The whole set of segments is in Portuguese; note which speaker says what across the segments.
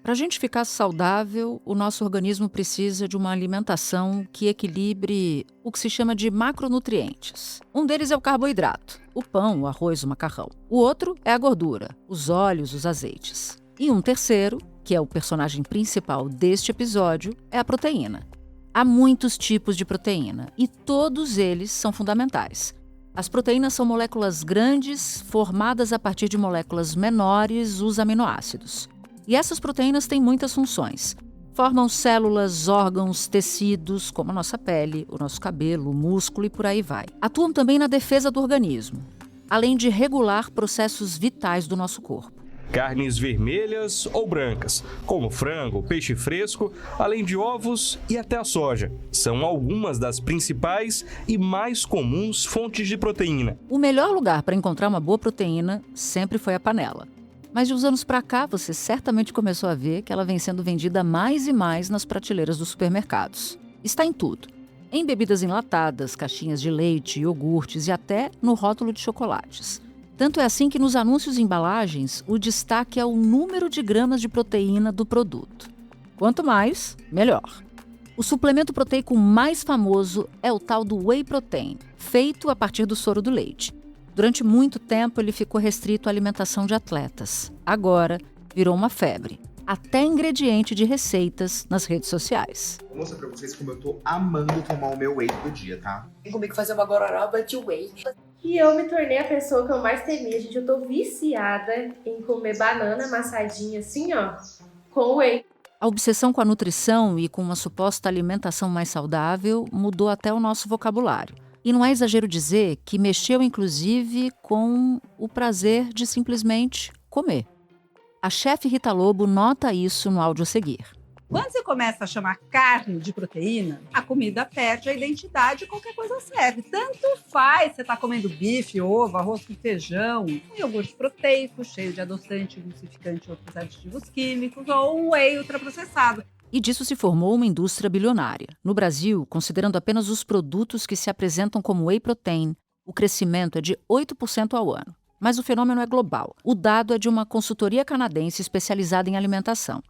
Speaker 1: Para a gente ficar saudável, o nosso organismo precisa de uma alimentação que equilibre o que se chama de macronutrientes. Um deles é o carboidrato, o pão, o arroz, o macarrão. O outro é a gordura, os óleos, os azeites. E um terceiro, que é o personagem principal deste episódio, é a proteína. Há muitos tipos de proteína e todos eles são fundamentais. As proteínas são moléculas grandes formadas a partir de moléculas menores, os aminoácidos. E essas proteínas têm muitas funções. Formam células, órgãos, tecidos, como a nossa pele, o nosso cabelo, o músculo e por aí vai. Atuam também na defesa do organismo, além de regular processos vitais do nosso corpo.
Speaker 2: Carnes vermelhas ou brancas, como frango, peixe fresco, além de ovos e até a soja. São algumas das principais e mais comuns fontes de proteína.
Speaker 1: O melhor lugar para encontrar uma boa proteína sempre foi a panela. Mas de uns anos para cá, você certamente começou a ver que ela vem sendo vendida mais e mais nas prateleiras dos supermercados. Está em tudo. Em bebidas enlatadas, caixinhas de leite, iogurtes e até no rótulo de chocolates. Tanto é assim que nos anúncios e embalagens, o destaque é o número de gramas de proteína do produto. Quanto mais, melhor. O suplemento proteico mais famoso é o tal do Whey Protein, feito a partir do soro do leite. Durante muito tempo, ele ficou restrito à alimentação de atletas. Agora, virou uma febre. Até ingrediente de receitas nas redes sociais.
Speaker 3: Vou mostrar pra vocês como eu tô amando tomar o meu whey todo dia, tá?
Speaker 4: Tem comigo que fazer uma gororoba de whey.
Speaker 5: E eu me tornei a pessoa que eu mais temia, gente. Eu tô viciada em comer banana amassadinha assim, ó, com whey.
Speaker 1: A obsessão com a nutrição e com uma suposta alimentação mais saudável mudou até o nosso vocabulário. E não é exagero dizer que mexeu inclusive com o prazer de simplesmente comer. A chefe Rita Lobo nota isso no áudio a seguir.
Speaker 6: Quando você começa a chamar carne de proteína, a comida perde a identidade e qualquer coisa serve. Tanto faz você estar comendo bife, ovo, arroz com feijão, um iogurte proteico, cheio de adoçante, emulsificante e outros aditivos químicos, ou um whey ultraprocessado.
Speaker 1: E disso se formou uma indústria bilionária. No Brasil, considerando apenas os produtos que se apresentam como whey protein, o crescimento é de 8% ao ano. Mas o fenômeno é global. O dado é de uma consultoria canadense especializada em alimentação.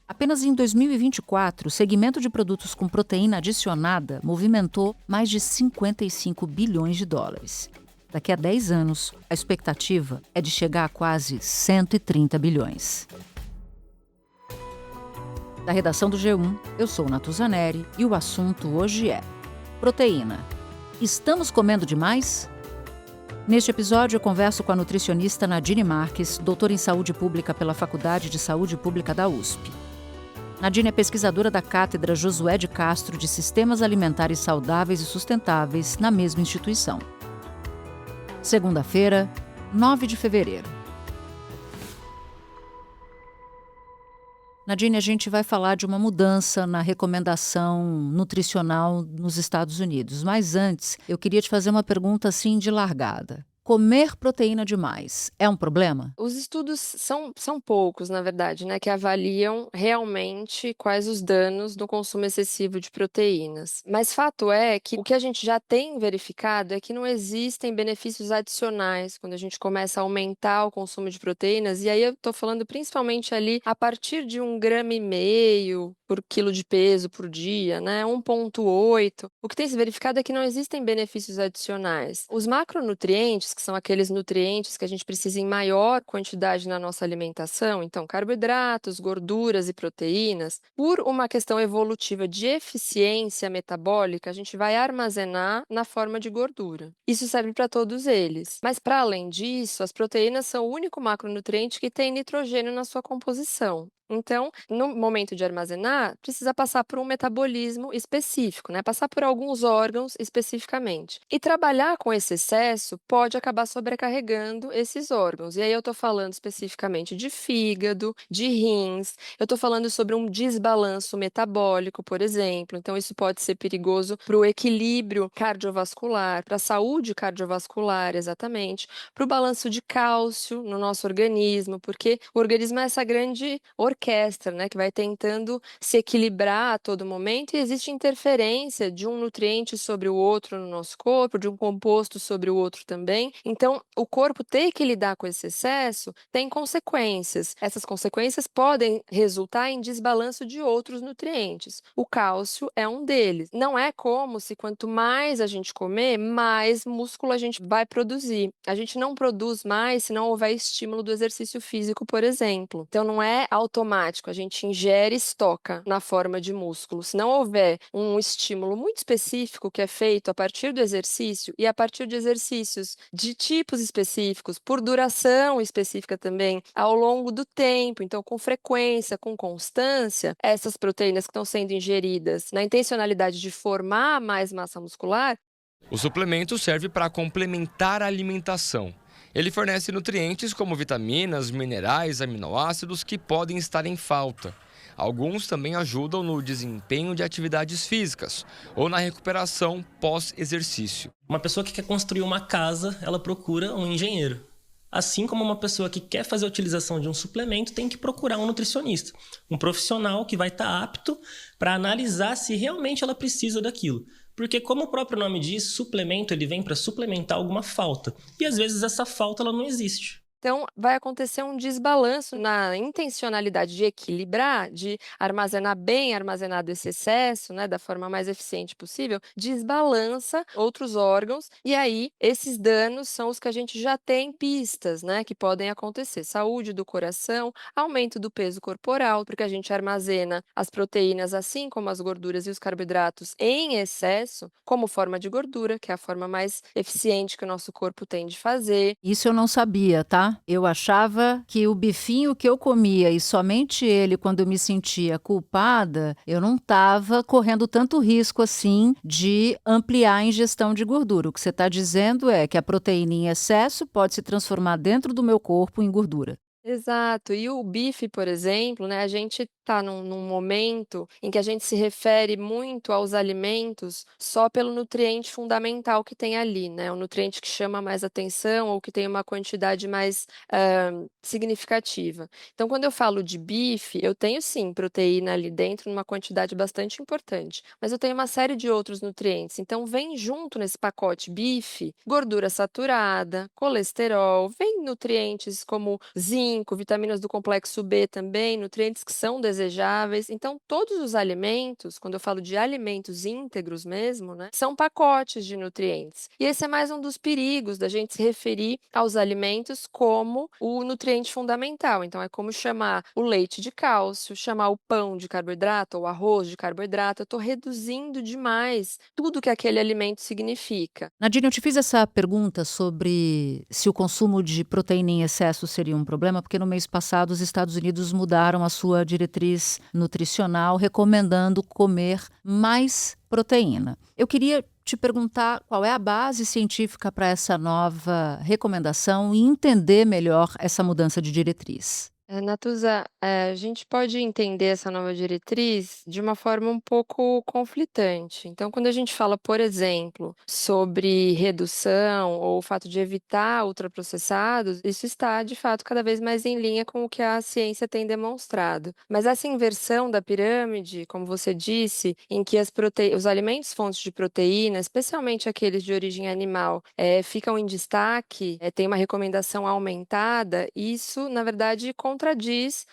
Speaker 1: Apenas em 2024, o segmento de produtos com proteína adicionada movimentou mais de 55 bilhões de dólares. Daqui a 10 anos, a expectativa é de chegar a quase 130 bilhões. Da redação do G1, eu sou Natuzaneri e o assunto hoje é proteína. Estamos comendo demais? Neste episódio, eu converso com a nutricionista Nadine Marques, doutora em saúde pública pela Faculdade de Saúde Pública da USP. Nadine é pesquisadora da Cátedra Josué de Castro de Sistemas Alimentares Saudáveis e Sustentáveis na mesma instituição. Segunda-feira, 9 de fevereiro. Nadine, a gente vai falar de uma mudança na recomendação nutricional nos Estados Unidos. Mas antes, eu queria te fazer uma pergunta assim de largada. Comer proteína demais é um problema?
Speaker 7: Os estudos são poucos, na verdade, né, que avaliam realmente quais os danos do consumo excessivo de proteínas. Mas fato é que o que a gente já tem verificado é que não existem benefícios adicionais quando a gente começa a aumentar o consumo de proteínas. E aí eu estou falando principalmente ali a partir de 1,5 gramas por quilo de peso por dia, né, 1,8. O que tem se verificado é que não existem benefícios adicionais. Os macronutrientes, que são aqueles nutrientes que a gente precisa em maior quantidade na nossa alimentação, então carboidratos, gorduras e proteínas, por uma questão evolutiva de eficiência metabólica, a gente vai armazenar na forma de gordura. Isso serve para todos eles. Mas para além disso, as proteínas são o único macronutriente que tem nitrogênio na sua composição. Então, no momento de armazenar, precisa passar por um metabolismo específico, né? Passar por alguns órgãos especificamente. E trabalhar com esse excesso pode acabar sobrecarregando esses órgãos. E aí eu estou falando especificamente de fígado, de rins, eu estou falando sobre um desbalanço metabólico, por exemplo. Então, isso pode ser perigoso para o equilíbrio cardiovascular, para a saúde cardiovascular, exatamente, para o balanço de cálcio no nosso organismo, porque o organismo é essa grande orquestra orquestra, né, que vai tentando se equilibrar a todo momento, e existe interferência de um nutriente sobre o outro no nosso corpo, de um composto sobre o outro também. Então, o corpo ter que lidar com esse excesso tem consequências. Essas consequências podem resultar em desbalanço de outros nutrientes. O cálcio é um deles. Não é como se quanto mais a gente comer, mais músculo a gente vai produzir. A gente não produz mais se não houver estímulo do exercício físico, por exemplo. Então, não é automático, a gente ingere e estoca na forma de músculo. Se não houver um estímulo muito específico que é feito a partir do exercício e a partir de exercícios de tipos específicos, por duração específica também, ao longo do tempo, então com frequência, com constância, essas proteínas que estão sendo ingeridas na intencionalidade de formar mais massa muscular.
Speaker 8: O suplemento serve para complementar a alimentação. Ele fornece nutrientes como vitaminas, minerais, aminoácidos que podem estar em falta. Alguns também ajudam no desempenho de atividades físicas ou na recuperação pós-exercício.
Speaker 9: Uma pessoa que quer construir uma casa, ela procura um engenheiro. Assim como uma pessoa que quer fazer a utilização de um suplemento tem que procurar um nutricionista, um profissional que vai estar apto para analisar se realmente ela precisa daquilo. Porque, como o próprio nome diz, suplemento ele vem para suplementar alguma falta. E às vezes essa falta ela não existe.
Speaker 7: Então, vai acontecer um desbalanço na intencionalidade de equilibrar, de armazenar bem armazenado esse excesso, né, da forma mais eficiente possível, desbalança outros órgãos, e aí esses danos são os que a gente já tem pistas, né, que podem acontecer. Saúde do coração, aumento do peso corporal, porque a gente armazena as proteínas, assim como as gorduras e os carboidratos, em excesso, como forma de gordura, que é a forma mais eficiente que o nosso corpo tem de fazer.
Speaker 1: Isso eu não sabia, tá? Eu achava que o bifinho que eu comia e somente ele, quando eu me sentia culpada, eu não estava correndo tanto risco assim de ampliar a ingestão de gordura. O que você está dizendo é que a proteína em excesso pode se transformar dentro do meu corpo em gordura.
Speaker 7: Exato. E o bife, por exemplo, né, a gente está num momento em que a gente se refere muito aos alimentos só pelo nutriente fundamental que tem ali, né? O nutriente que chama mais atenção ou que tem uma quantidade mais significativa. Então, quando eu falo de bife, eu tenho sim proteína ali dentro numa quantidade bastante importante, mas eu tenho uma série de outros nutrientes. Então, vem junto nesse pacote bife, gordura saturada, colesterol, vem nutrientes como zinco, vitaminas do complexo B também, nutrientes que são desejáveis. Então, todos os alimentos, quando eu falo de alimentos íntegros mesmo, né, são pacotes de nutrientes. E esse é mais um dos perigos da gente se referir aos alimentos como o nutriente fundamental. Então, é como chamar o leite de cálcio, chamar o pão de carboidrato ou o arroz de carboidrato. Eu estou reduzindo demais tudo que aquele alimento significa.
Speaker 1: Nadine, eu te fiz essa pergunta sobre se o consumo de proteína em excesso seria um problema, porque no mês passado os Estados Unidos mudaram a sua diretriz nutricional, recomendando comer mais proteína. Eu queria te perguntar qual é a base científica para essa nova recomendação e entender melhor essa mudança de diretriz.
Speaker 7: Natuza, a gente pode entender essa nova diretriz de uma forma um pouco conflitante. Então, quando a gente fala, por exemplo, sobre redução ou o fato de evitar ultraprocessados, isso está, de fato, cada vez mais em linha com o que a ciência tem demonstrado. Mas essa inversão da pirâmide, como você disse, em que os alimentos fontes de proteína, especialmente aqueles de origem animal, ficam em destaque, tem uma recomendação aumentada, isso, na verdade, contradiz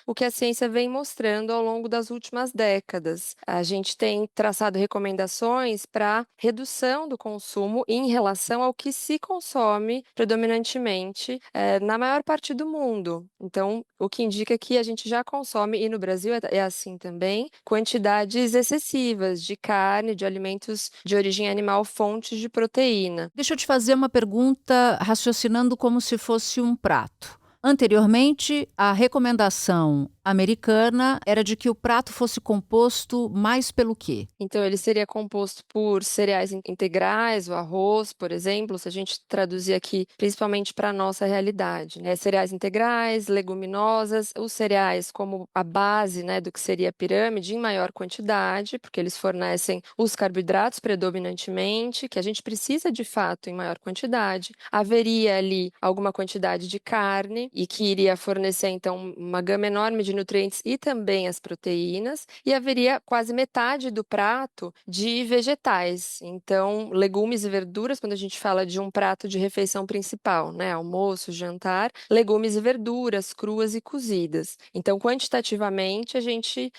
Speaker 7: o que a ciência vem mostrando ao longo das últimas décadas. A gente tem traçado recomendações para redução do consumo em relação ao que se consome predominantemente na maior parte do mundo. Então, o que indica que a gente já consome, e no Brasil é assim também, quantidades excessivas de carne, de alimentos de origem animal, fontes de proteína.
Speaker 1: Deixa eu te fazer uma pergunta raciocinando como se fosse um prato. Anteriormente, a recomendação americana era de que o prato fosse composto mais pelo quê?
Speaker 7: Então, ele seria composto por cereais integrais, o arroz, por exemplo, se a gente traduzir aqui principalmente para a nossa realidade, né? Cereais integrais, leguminosas, os cereais como a base, né, do que seria a pirâmide em maior quantidade, porque eles fornecem os carboidratos predominantemente, que a gente precisa de fato em maior quantidade. Haveria ali alguma quantidade de carne, e que iria fornecer, então, uma gama enorme de nutrientes e também as proteínas, e haveria quase metade do prato de vegetais. Então, legumes e verduras, quando a gente fala de um prato de refeição principal, né? Almoço, jantar, legumes e verduras cruas e cozidas. Então, quantitativamente, a gente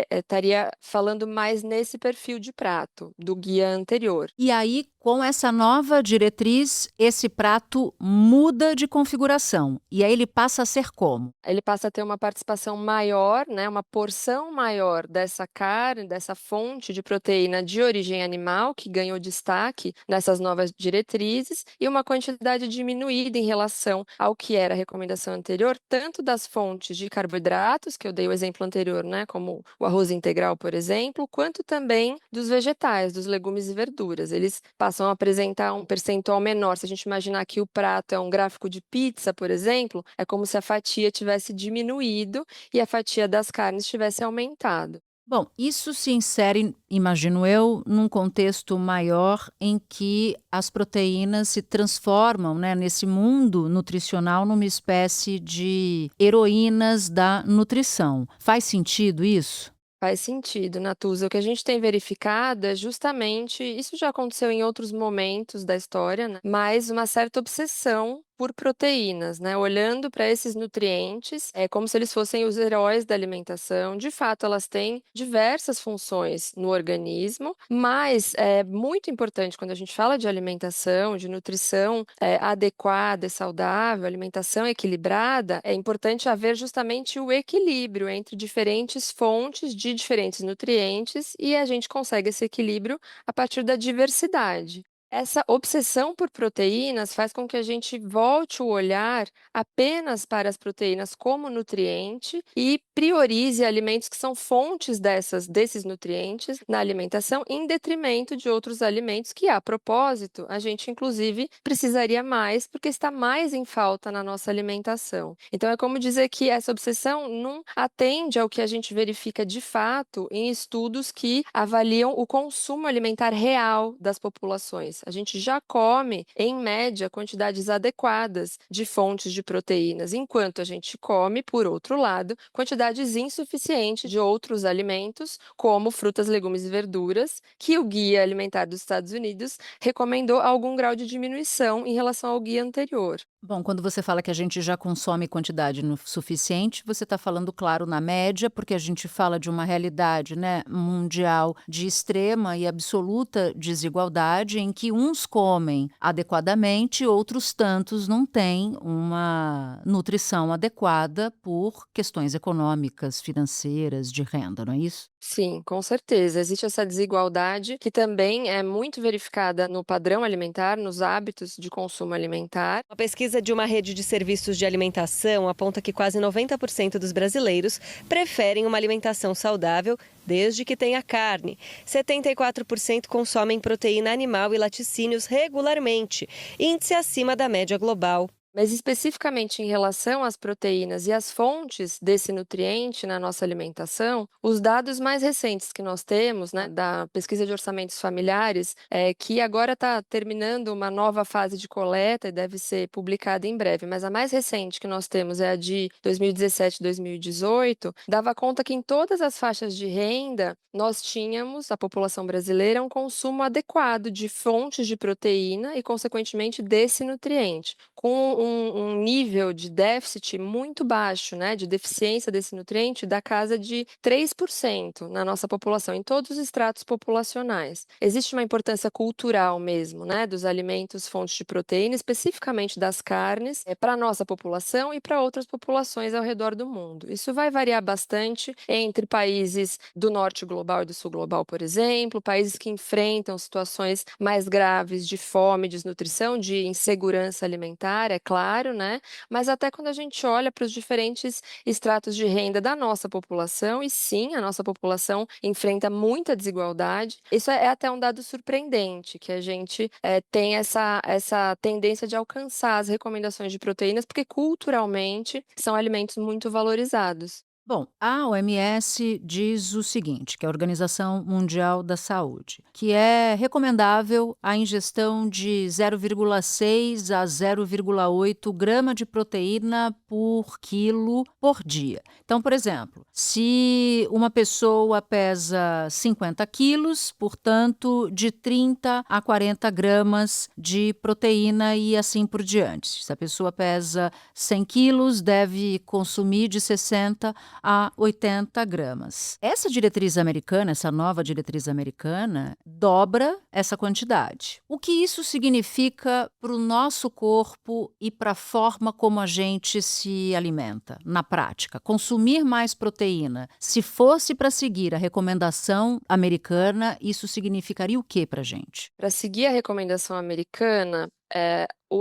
Speaker 7: estaria falando mais nesse perfil de prato do guia anterior.
Speaker 1: E aí, com essa nova diretriz, esse prato muda de configuração. E aí ele passa a ser como?
Speaker 7: Ele passa a ter uma participação maior, né, uma porção maior dessa carne, dessa fonte de proteína de origem animal, que ganhou destaque nessas novas diretrizes, e uma quantidade diminuída em relação ao que era a recomendação anterior, tanto das fontes de carboidratos, que eu dei o exemplo anterior, né, como o arroz integral, por exemplo, quanto também dos vegetais, dos legumes e verduras. Eles passam a apresentar um percentual menor. Se a gente imaginar que o prato é um gráfico de pizza, por exemplo, é como se a fatia tivesse diminuído e a fatia das carnes tivesse aumentado.
Speaker 1: Bom, isso se insere, imagino eu, num contexto maior em que as proteínas se transformam, né, nesse mundo nutricional numa espécie de heroínas da nutrição. Faz sentido isso?
Speaker 7: Faz sentido, Natuza. O que a gente tem verificado é justamente, isso já aconteceu em outros momentos da história, né? Mas uma certa obsessão por proteínas, né? Olhando para esses nutrientes, é como se eles fossem os heróis da alimentação. De fato, elas têm diversas funções no organismo, mas é muito importante quando a gente fala de alimentação, de nutrição adequada e saudável, alimentação equilibrada, é importante haver justamente o equilíbrio entre diferentes fontes de diferentes nutrientes e a gente consegue esse equilíbrio a partir da diversidade. Essa obsessão por proteínas faz com que a gente volte o olhar apenas para as proteínas como nutriente e priorize alimentos que são fontes desses nutrientes na alimentação, em detrimento de outros alimentos que, a propósito, a gente inclusive precisaria mais porque está mais em falta na nossa alimentação. Então é como dizer que essa obsessão não atende ao que a gente verifica de fato em estudos que avaliam o consumo alimentar real das populações. A gente já come, em média, quantidades adequadas de fontes de proteínas, enquanto a gente come, por outro lado, quantidades insuficientes de outros alimentos, como frutas, legumes e verduras, que o Guia Alimentar dos Estados Unidos recomendou algum grau de diminuição em relação ao guia anterior.
Speaker 1: Bom, quando você fala que a gente já consome quantidade suficiente, você está falando, claro, na média, porque a gente fala de uma realidade, né, mundial de extrema e absoluta desigualdade, em que uns comem adequadamente, outros tantos não têm uma nutrição adequada por questões econômicas, financeiras, de renda, não é isso?
Speaker 7: Sim, com certeza. Existe essa desigualdade que também é muito verificada no padrão alimentar, nos hábitos de consumo alimentar.
Speaker 10: Uma pesquisa de uma rede de serviços de alimentação aponta que quase 90% dos brasileiros preferem uma alimentação saudável desde que tenha carne. 74% consomem proteína animal e laticínios regularmente, índice acima da média global.
Speaker 7: Mas especificamente em relação às proteínas e às fontes desse nutriente na nossa alimentação, os dados mais recentes que nós temos, né, da pesquisa de orçamentos familiares, que agora está terminando uma nova fase de coleta e deve ser publicada em breve, mas a mais recente que nós temos é a de 2017 e 2018, dava conta que em todas as faixas de renda nós tínhamos, a população brasileira, um consumo adequado de fontes de proteína e, consequentemente, desse nutriente, com um nível de déficit muito baixo, né, de deficiência desse nutriente da casa de 3% na nossa população, em todos os estratos populacionais. Existe uma importância cultural mesmo, né, dos alimentos fontes de proteína, especificamente das carnes, para a nossa população e para outras populações ao redor do mundo. Isso vai variar bastante entre países do norte global e do sul global, por exemplo, países que enfrentam situações mais graves de fome, desnutrição, de insegurança alimentar, é claro, né? Mas até quando a gente olha para os diferentes estratos de renda da nossa população, e sim, a nossa população enfrenta muita desigualdade, isso é até um dado surpreendente, que a gente tem essa tendência de alcançar as recomendações de proteínas, porque culturalmente são alimentos muito valorizados.
Speaker 1: Bom, a OMS diz o seguinte, que é a Organização Mundial da Saúde, que é recomendável a ingestão de 0,6 a 0,8 grama de proteína por quilo por dia. Então, por exemplo, se uma pessoa pesa 50 quilos, portanto, de 30 a 40 gramas de proteína e assim por diante. Se a pessoa pesa 100 quilos, deve consumir de 60 a 80 gramas. Essa diretriz americana, essa nova diretriz americana, dobra essa quantidade. O que isso significa para o nosso corpo e para a forma como a gente se alimenta na prática? Consumir mais proteína. Se fosse para seguir a recomendação americana, isso significaria o que para a gente?
Speaker 7: Para seguir a recomendação americana,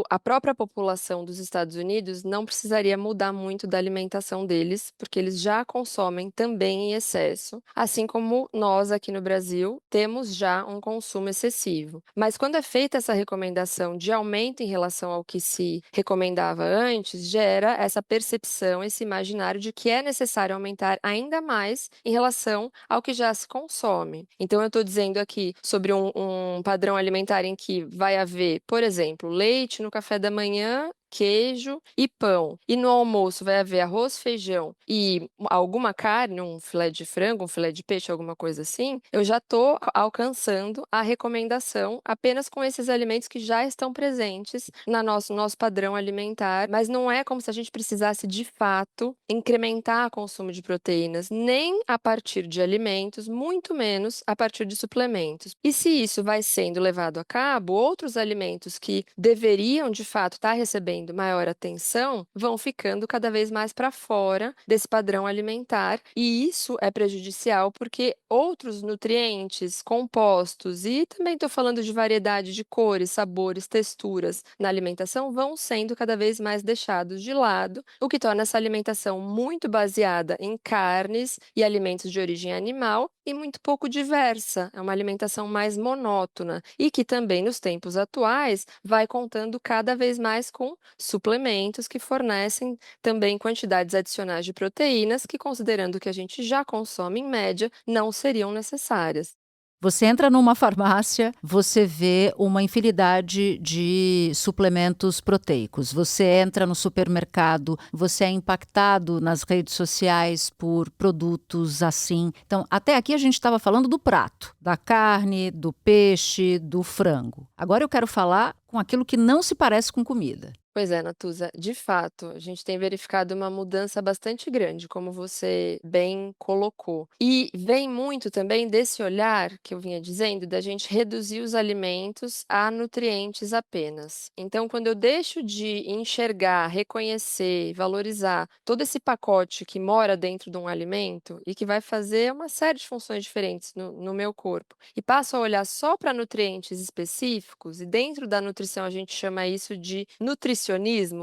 Speaker 7: a própria população dos Estados Unidos não precisaria mudar muito da alimentação deles, porque eles já consomem também em excesso, assim como nós aqui no Brasil temos já um consumo excessivo. Mas quando é feita essa recomendação de aumento em relação ao que se recomendava antes, gera essa percepção, esse imaginário de que é necessário aumentar ainda mais em relação ao que já se consome. Então, eu estou dizendo aqui sobre um padrão alimentar em que vai haver, por exemplo, leite no café da manhã, queijo e pão. E no almoço vai haver arroz, feijão e alguma carne, um filé de frango, um filé de peixe, alguma coisa assim. Eu já estou alcançando a recomendação apenas com esses alimentos que já estão presentes no nosso padrão alimentar. Mas não é como se a gente precisasse, de fato, incrementar o consumo de proteínas, nem a partir de alimentos, muito menos a partir de suplementos. E se isso vai sendo levado a cabo, outros alimentos que deveriam, de fato, estar recebendo maior atenção, vão ficando cada vez mais para fora desse padrão alimentar, e isso é prejudicial porque outros nutrientes, compostos, e também estou falando de variedade de cores, sabores, texturas na alimentação, vão sendo cada vez mais deixados de lado, o que torna essa alimentação muito baseada em carnes e alimentos de origem animal e muito pouco diversa. É uma alimentação mais monótona e que também, nos tempos atuais, vai contando cada vez mais com suplementos que fornecem também quantidades adicionais de proteínas que, considerando o que a gente já consome em média, não seriam necessárias.
Speaker 1: Você entra numa farmácia, você vê uma infinidade de suplementos proteicos. Você entra no supermercado, você é impactado nas redes sociais por produtos assim. Então, até aqui a gente estava falando do prato, da carne, do peixe, do frango. Agora eu quero falar com aquilo que não se parece com comida.
Speaker 7: Pois é, Natuza, de fato, a gente tem verificado uma mudança bastante grande, como você bem colocou. E vem muito também desse olhar que eu vinha dizendo, da gente reduzir os alimentos a nutrientes apenas. Então, quando eu deixo de enxergar, reconhecer, valorizar todo esse pacote que mora dentro de um alimento e que vai fazer uma série de funções diferentes no meu corpo, e passo a olhar só para nutrientes específicos, e dentro da nutrição a gente chama isso de nutricionismo,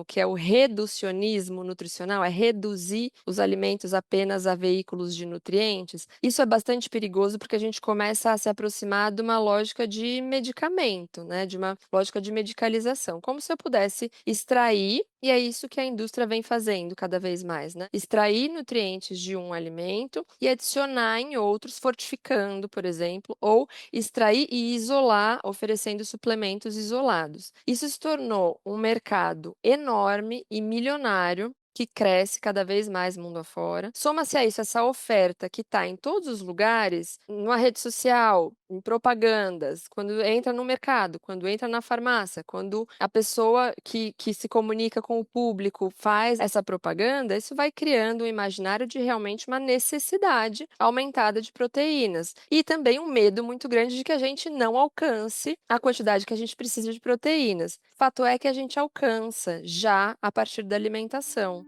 Speaker 7: que é o reducionismo nutricional, é reduzir os alimentos apenas a veículos de nutrientes. Isso é bastante perigoso porque a gente começa a se aproximar de uma lógica de medicamento, né? De uma lógica de medicalização, como se eu pudesse extrair, e é isso que a indústria vem fazendo cada vez mais, né? Extrair nutrientes de um alimento e adicionar em outros, fortificando, por exemplo, ou extrair e isolar, oferecendo suplementos isolados. Isso se tornou um mercado enorme e milionário que cresce cada vez mais mundo afora. Soma-se a isso essa oferta que está em todos os lugares, numa rede social, em propagandas, quando entra no mercado, quando entra na farmácia, quando a pessoa que se comunica com o público faz essa propaganda, isso vai criando um imaginário de realmente uma necessidade aumentada de proteínas. E também um medo muito grande de que a gente não alcance a quantidade que a gente precisa de proteínas. Fato é que a gente alcança já a partir da alimentação.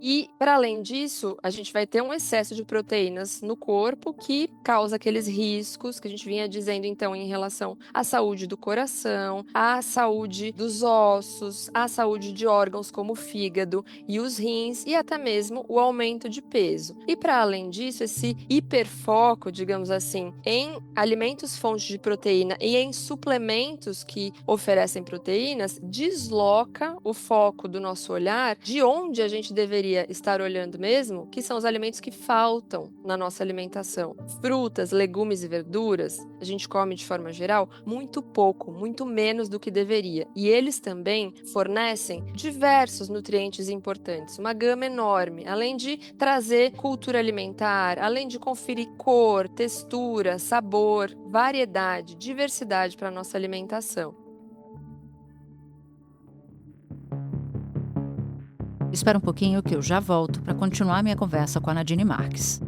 Speaker 7: E, para além disso, a gente vai ter um excesso de proteínas no corpo que causa aqueles riscos que a gente vinha dizendo, então, em relação à saúde do coração, à saúde dos ossos, à saúde de órgãos como o fígado e os rins e até mesmo o aumento de peso. E, para além disso, esse hiperfoco, digamos assim, em alimentos fontes de proteína e em suplementos que oferecem proteínas, desloca o foco do nosso olhar de onde a gente deveria deveria estar olhando mesmo, que são os alimentos que faltam na nossa alimentação. Frutas, legumes e verduras, a gente come de forma geral muito pouco, muito menos do que deveria. E eles também fornecem diversos nutrientes importantes, uma gama enorme, além de trazer cultura alimentar, além de conferir cor, textura, sabor, variedade, diversidade para a nossa alimentação.
Speaker 1: Espera um pouquinho que eu já volto para continuar minha conversa com a Nadine Marques.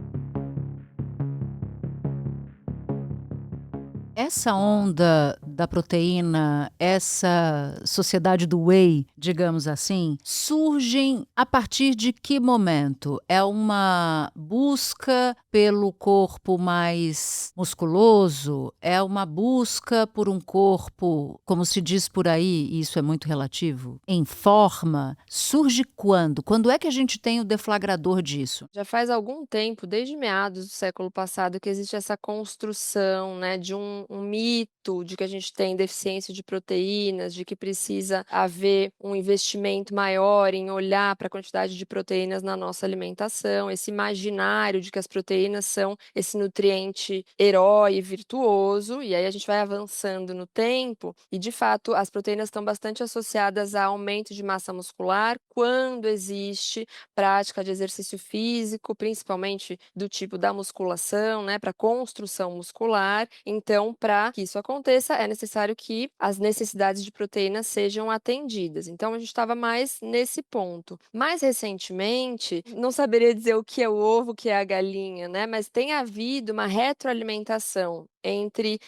Speaker 1: Essa onda da proteína, essa sociedade do whey, digamos assim, surgem a partir de que momento? É uma busca pelo corpo mais musculoso? É uma busca por um corpo, como se diz por aí, e isso é muito relativo, em forma? Surge quando? Quando é que a gente tem o deflagrador disso?
Speaker 7: Já faz algum tempo, desde meados do século passado, que existe essa construção, né, de um mito de que a gente tem deficiência de proteínas, de que precisa haver um investimento maior em olhar para a quantidade de proteínas na nossa alimentação, esse imaginário de que as proteínas são esse nutriente herói virtuoso, e aí a gente vai avançando no tempo, e de fato as proteínas estão bastante associadas a aumento de massa muscular quando existe prática de exercício físico, principalmente do tipo da musculação, né, para construção muscular. Então, para que isso aconteça, é necessário que as necessidades de proteínas sejam atendidas. Então, a gente estava mais nesse ponto. Mais recentemente, não saberia dizer o que é o ovo, o que é a galinha, né, mas tem havido uma retroalimentação entre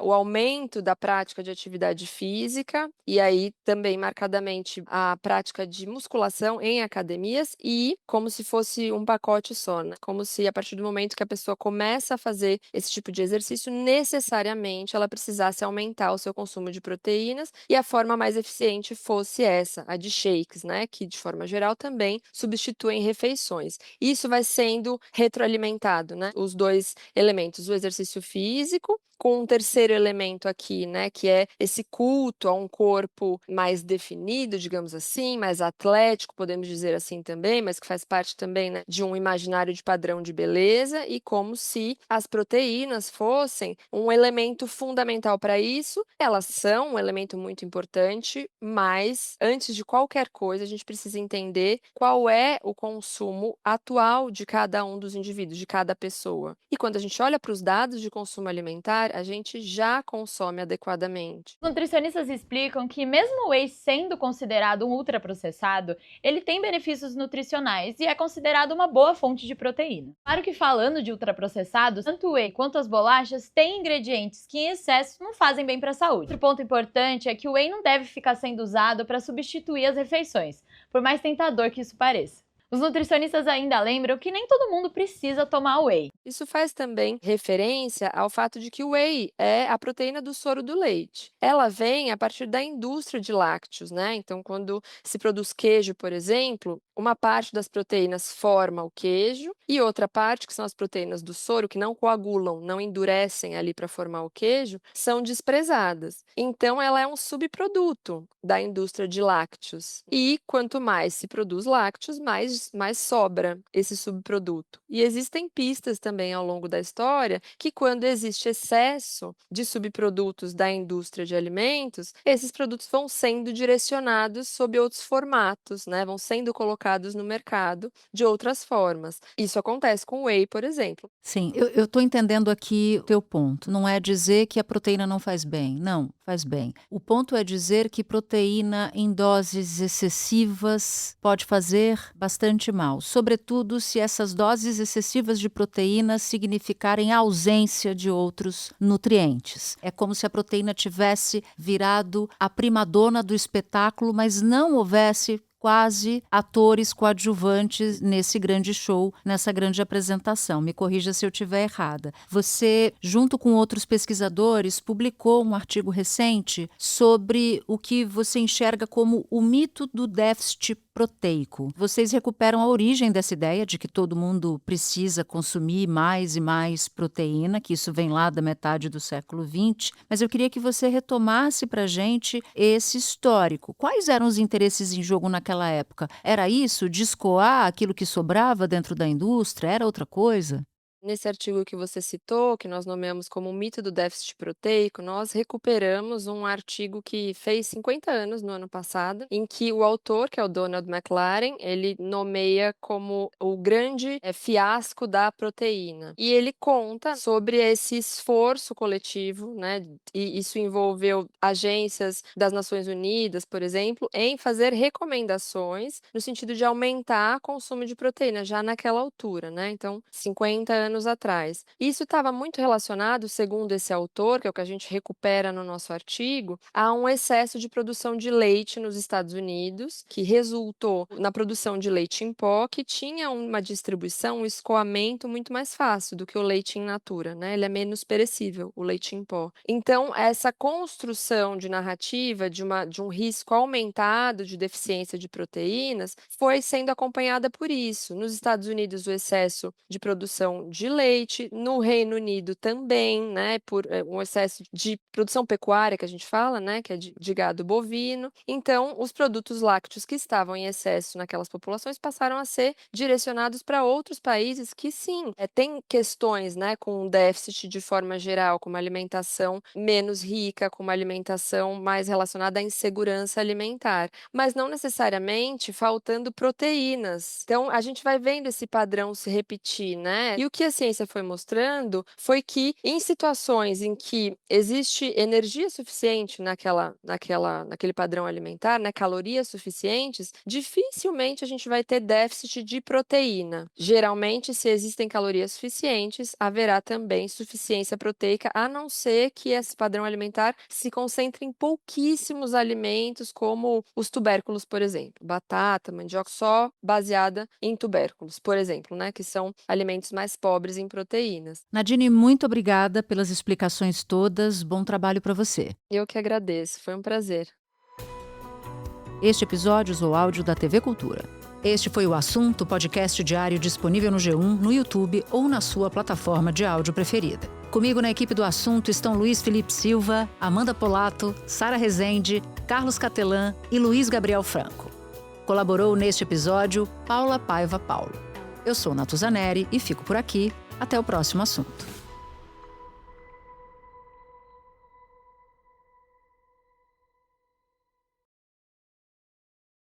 Speaker 7: o aumento da prática de atividade física e aí também marcadamente a prática de musculação em academias e como se fosse um pacote só, né? Como se a partir do momento que a pessoa começa a fazer esse tipo de exercício, necessariamente ela precisasse aumentar o seu consumo de proteínas e a forma mais eficiente fosse essa, a de shakes, né? Que de forma geral também substituem refeições. Isso vai sendo retroalimentado, né? Os dois elementos, o exercício físico com um terceiro elemento aqui, né, que é esse culto a um corpo mais definido, digamos assim, mais atlético, podemos dizer assim também, mas que faz parte também, né, de um imaginário de padrão de beleza e como se as proteínas fossem um elemento fundamental para isso. Elas são um elemento muito importante, mas antes de qualquer coisa, a gente precisa entender qual é o consumo atual de cada um dos indivíduos, de cada pessoa. E quando a gente olha para os dados de consumo alimentar, a gente já consome adequadamente.
Speaker 11: Os nutricionistas explicam que mesmo o whey sendo considerado um ultraprocessado, ele tem benefícios nutricionais e é considerado uma boa fonte de proteína. Claro que falando de ultraprocessados, tanto o whey quanto as bolachas têm ingredientes que em excesso não fazem bem para a saúde. Outro ponto importante é que o whey não deve ficar sendo usado para substituir as refeições, por mais tentador que isso pareça. Os nutricionistas ainda lembram que nem todo mundo precisa tomar whey.
Speaker 7: Isso faz também referência ao fato de que o whey é a proteína do soro do leite. Ela vem a partir da indústria de lácteos, né? Então, quando se produz queijo, por exemplo, uma parte das proteínas forma o queijo e outra parte, que são as proteínas do soro, que não coagulam, não endurecem ali para formar o queijo, são desprezadas. Então, ela é um subproduto da indústria de lácteos. E quanto mais se produz lácteos, mais sobra esse subproduto. E existem pistas também ao longo da história que quando existe excesso de subprodutos da indústria de alimentos, esses produtos vão sendo direcionados sob outros formatos, né? Vão sendo colocados no mercado de outras formas. Isso acontece com o whey, por exemplo.
Speaker 1: Sim, eu estou entendendo aqui o teu ponto. Não é dizer que a proteína não faz bem. Não, faz bem. O ponto é dizer que proteína em doses excessivas pode fazer bastante mal, sobretudo se essas doses excessivas de proteína significarem a ausência de outros nutrientes. É como se a proteína tivesse virado a primadona do espetáculo, mas não houvesse quase atores coadjuvantes nesse grande show, nessa grande apresentação. Me corrija se eu estiver errada. Você, junto com outros pesquisadores, publicou um artigo recente sobre o que você enxerga como o mito do déficit proteico. Vocês recuperam a origem dessa ideia de que todo mundo precisa consumir mais e mais proteína, que isso vem lá da metade do século XX, mas eu queria que você retomasse para a gente esse histórico. Quais eram os interesses em jogo naquela época? Era isso? De escoar aquilo que sobrava dentro da indústria? Era outra coisa?
Speaker 7: Nesse artigo que você citou, que nós nomeamos como o mito do déficit proteico, nós recuperamos um artigo que fez 50 anos no ano passado, em que o autor, que é o Donald McLaren, ele nomeia como o grande fiasco da proteína. E ele conta sobre esse esforço coletivo, né? E isso envolveu agências das Nações Unidas, por exemplo, em fazer recomendações no sentido de aumentar o consumo de proteína, já naquela altura, né? Então, 50 anos atrás. Isso estava muito relacionado, segundo esse autor, que é o que a gente recupera no nosso artigo, a um excesso de produção de leite nos Estados Unidos, que resultou na produção de leite em pó, que tinha uma distribuição, um escoamento muito mais fácil do que o leite in natura, né? Ele é menos perecível, o leite em pó. Então, essa construção de narrativa de um risco aumentado de deficiência de proteínas foi sendo acompanhada por isso. Nos Estados Unidos, o excesso de produção de leite, no Reino Unido também, né, por um excesso de produção pecuária que a gente fala, né, que é de gado bovino. Então, os produtos lácteos que estavam em excesso naquelas populações passaram a ser direcionados para outros países que sim, têm questões, né, com déficit de forma geral, com uma alimentação menos rica, com uma alimentação mais relacionada à insegurança alimentar, mas não necessariamente faltando proteínas. Então, a gente vai vendo esse padrão se repetir, né? E o que a ciência foi mostrando foi que em situações em que existe energia suficiente naquele padrão alimentar, né, calorias suficientes, dificilmente a gente vai ter déficit de proteína. Geralmente, se existem calorias suficientes, haverá também suficiência proteica, a não ser que esse padrão alimentar se concentre em pouquíssimos alimentos, como os tubérculos, por exemplo, batata, mandioca, só baseada em tubérculos, por exemplo, né, que são alimentos mais pobres em proteínas.
Speaker 1: Nadine, muito obrigada pelas explicações todas. Bom trabalho para você.
Speaker 7: Eu que agradeço, foi um prazer.
Speaker 1: Este episódio usou áudio da TV Cultura. Este foi o Assunto, podcast diário disponível no G1, no YouTube ou na sua plataforma de áudio preferida. Comigo na equipe do Assunto estão Luiz Felipe Silva, Amanda Polato, Sara Rezende, Carlos Catelan e Luiz Gabriel Franco. Colaborou neste episódio Paula Paiva Paulo. Eu sou Natuzaneri e fico por aqui. Até o próximo assunto.